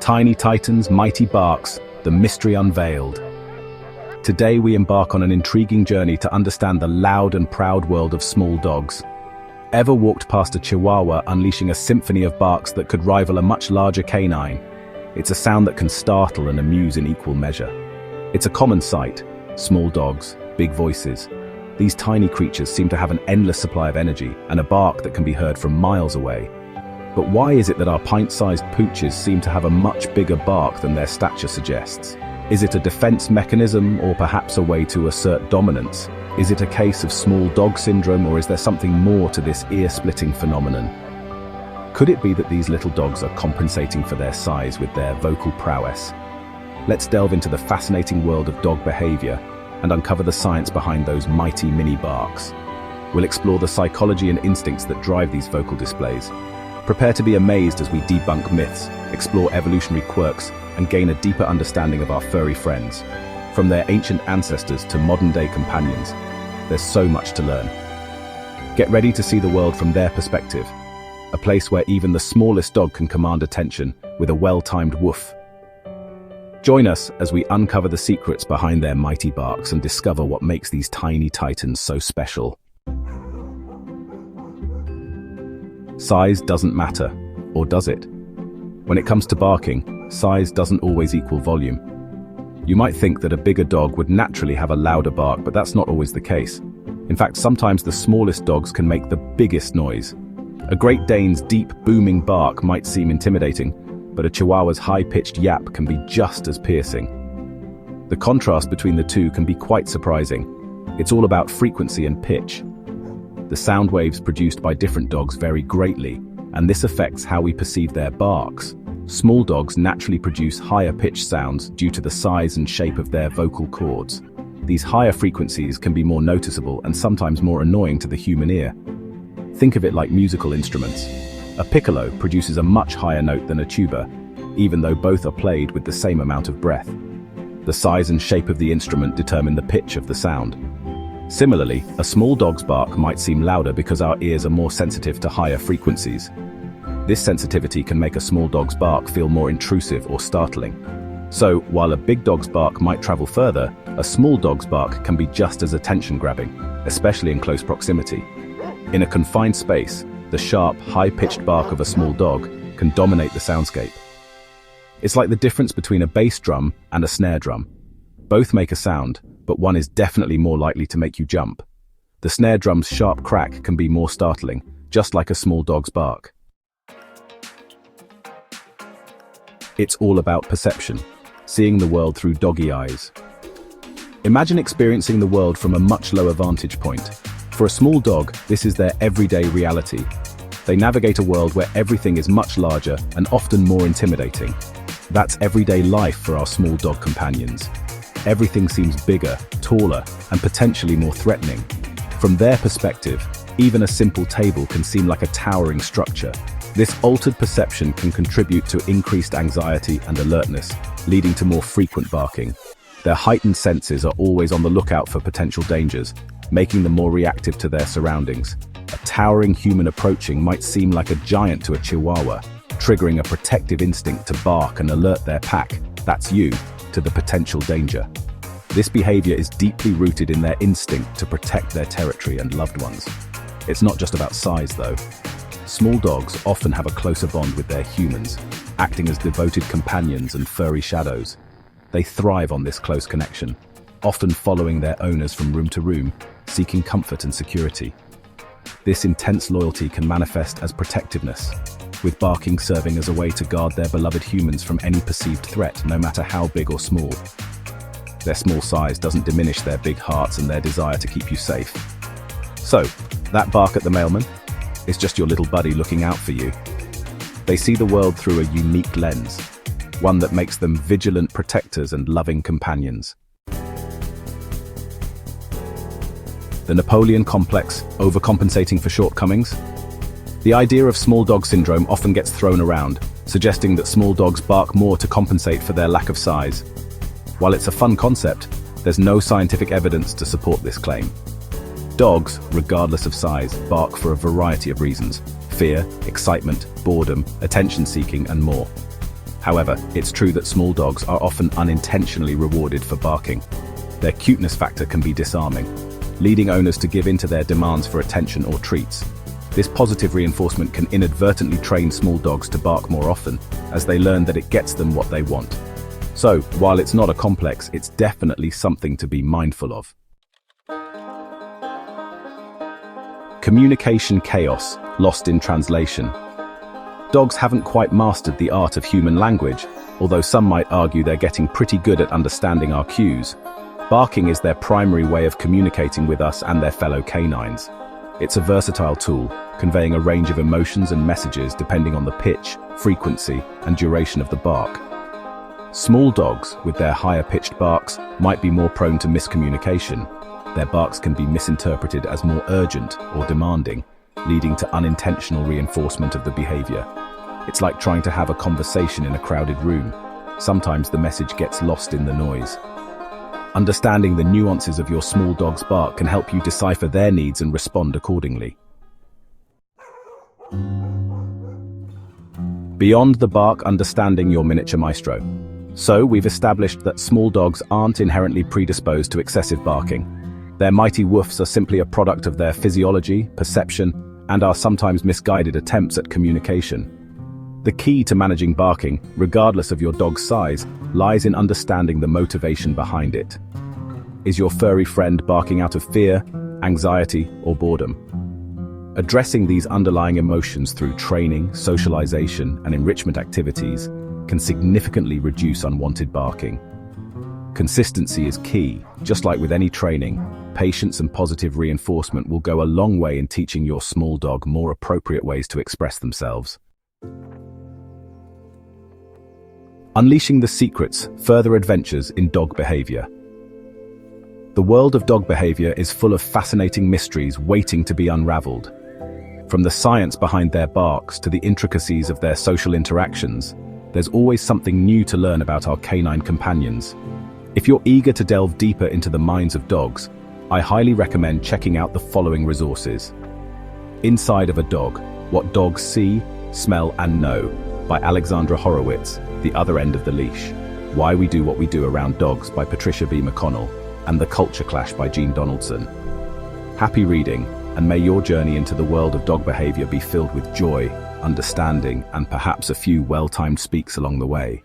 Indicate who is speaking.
Speaker 1: Tiny titans, mighty barks, the mystery unveiled. Today we embark on an intriguing journey to understand the loud and proud world of small dogs. Ever walked past a Chihuahua unleashing a symphony of barks that could rival a much larger canine? It's a sound that can startle and amuse in equal measure. It's a common sight: small dogs, big voices. These tiny creatures seem to have an endless supply of energy and a bark that can be heard from miles away. But why is it that our pint-sized pooches seem to have a much bigger bark than their stature suggests? Is it a defense mechanism, or perhaps a way to assert dominance? Is it a case of small dog syndrome, or is there something more to this ear-splitting phenomenon? Could it be that these little dogs are compensating for their size with their vocal prowess? Let's delve into the fascinating world of dog behavior and uncover the science behind those mighty mini barks. We'll explore the psychology and instincts that drive these vocal displays. Prepare to be amazed as we debunk myths, explore evolutionary quirks, and gain a deeper understanding of our furry friends. From their ancient ancestors to modern-day companions, there's so much to learn. Get ready to see the world from their perspective, a place where even the smallest dog can command attention with a well-timed woof. Join us as we uncover the secrets behind their mighty barks and discover what makes these tiny titans so special. Size doesn't matter, or does it? When it comes to barking, size doesn't always equal volume. You might think that a bigger dog would naturally have a louder bark, but that's not always the case. In fact, sometimes the smallest dogs can make the biggest noise. A Great Dane's deep, booming bark might seem intimidating, but a Chihuahua's high-pitched yap can be just as piercing. The contrast between the two can be quite surprising. It's all about frequency and pitch. The sound waves produced by different dogs vary greatly, and this affects how we perceive their barks. Small dogs naturally produce higher pitched sounds due to the size and shape of their vocal cords. These higher frequencies can be more noticeable and sometimes more annoying to the human ear. Think of it like musical instruments. A piccolo produces a much higher note than a tuba, even though both are played with the same amount of breath. The size and shape of the instrument determine the pitch of the sound. Similarly, a small dog's bark might seem louder because our ears are more sensitive to higher frequencies. This sensitivity can make a small dog's bark feel more intrusive or startling. So, while a big dog's bark might travel further, a small dog's bark can be just as attention-grabbing, especially in close proximity. In a confined space, the sharp, high-pitched bark of a small dog can dominate the soundscape. It's like the difference between a bass drum and a snare drum. Both make a sound, but one is definitely more likely to make you jump. The snare drum's sharp crack can be more startling, just like a small dog's bark. It's all about perception, seeing the world through doggy eyes. Imagine experiencing the world from a much lower vantage point. For a small dog, this is their everyday reality. They navigate a world where everything is much larger and often more intimidating. That's everyday life for our small dog companions. Everything seems bigger, taller, and potentially more threatening. From their perspective, even a simple table can seem like a towering structure. This altered perception can contribute to increased anxiety and alertness, leading to more frequent barking. Their heightened senses are always on the lookout for potential dangers, making them more reactive to their surroundings. A towering human approaching might seem like a giant to a Chihuahua, triggering a protective instinct to bark and alert their pack, that's you, to the potential danger. This behavior is deeply rooted in their instinct to protect their territory and loved ones. It's not just about size, though. Small dogs often have a closer bond with their humans, acting as devoted companions and furry shadows. They thrive on this close connection, often following their owners from room to room, seeking comfort and security. This intense loyalty can manifest as protectiveness, with barking serving as a way to guard their beloved humans from any perceived threat, no matter how big or small. Their small size doesn't diminish their big hearts and their desire to keep you safe. So, that bark at the mailman? It's just your little buddy looking out for you. They see the world through a unique lens, one that makes them vigilant protectors and loving companions. The Napoleon complex, overcompensating for shortcomings. The idea of small dog syndrome often gets thrown around, suggesting that small dogs bark more to compensate for their lack of size. While it's a fun concept, there's no scientific evidence to support this claim. Dogs, regardless of size, bark for a variety of reasons: fear, excitement, boredom, attention-seeking, and more. However, it's true that small dogs are often unintentionally rewarded for barking. Their cuteness factor can be disarming, leading owners to give in to their demands for attention or treats. This positive reinforcement can inadvertently train small dogs to bark more often, as they learn that it gets them what they want. So, while it's not a complex, it's definitely something to be mindful of. Communication chaos, lost in translation. Dogs haven't quite mastered the art of human language, although some might argue they're getting pretty good at understanding our cues. Barking is their primary way of communicating with us and their fellow canines. It's a versatile tool, conveying a range of emotions and messages depending on the pitch, frequency, and duration of the bark. Small dogs, with their higher-pitched barks, might be more prone to miscommunication. Their barks can be misinterpreted as more urgent or demanding, leading to unintentional reinforcement of the behavior. It's like trying to have a conversation in a crowded room. Sometimes the message gets lost in the noise. Understanding the nuances of your small dog's bark can help you decipher their needs and respond accordingly. Beyond the bark, understanding your miniature maestro. So, we've established that small dogs aren't inherently predisposed to excessive barking. Their mighty woofs are simply a product of their physiology, perception, and our sometimes misguided attempts at communication. The key to managing barking, regardless of your dog's size, lies in understanding the motivation behind it. Is your furry friend barking out of fear, anxiety, or boredom? Addressing these underlying emotions through training, socialization, and enrichment activities can significantly reduce unwanted barking. Consistency is key. Just like with any training, patience and positive reinforcement will go a long way in teaching your small dog more appropriate ways to express themselves. Unleashing the secrets, further adventures in dog behavior. The world of dog behavior is full of fascinating mysteries waiting to be unraveled. From the science behind their barks to the intricacies of their social interactions, there's always something new to learn about our canine companions. If you're eager to delve deeper into the minds of dogs, I highly recommend checking out the following resources. Inside of a Dog: What Dogs See, Smell and Know by Alexandra Horowitz, The Other End of the Leash, Why We Do What We Do Around Dogs by Patricia B. McConnell, and The Culture Clash by Jean Donaldson. Happy reading, and may your journey into the world of dog behavior be filled with joy, understanding, and perhaps a few well-timed speaks along the way.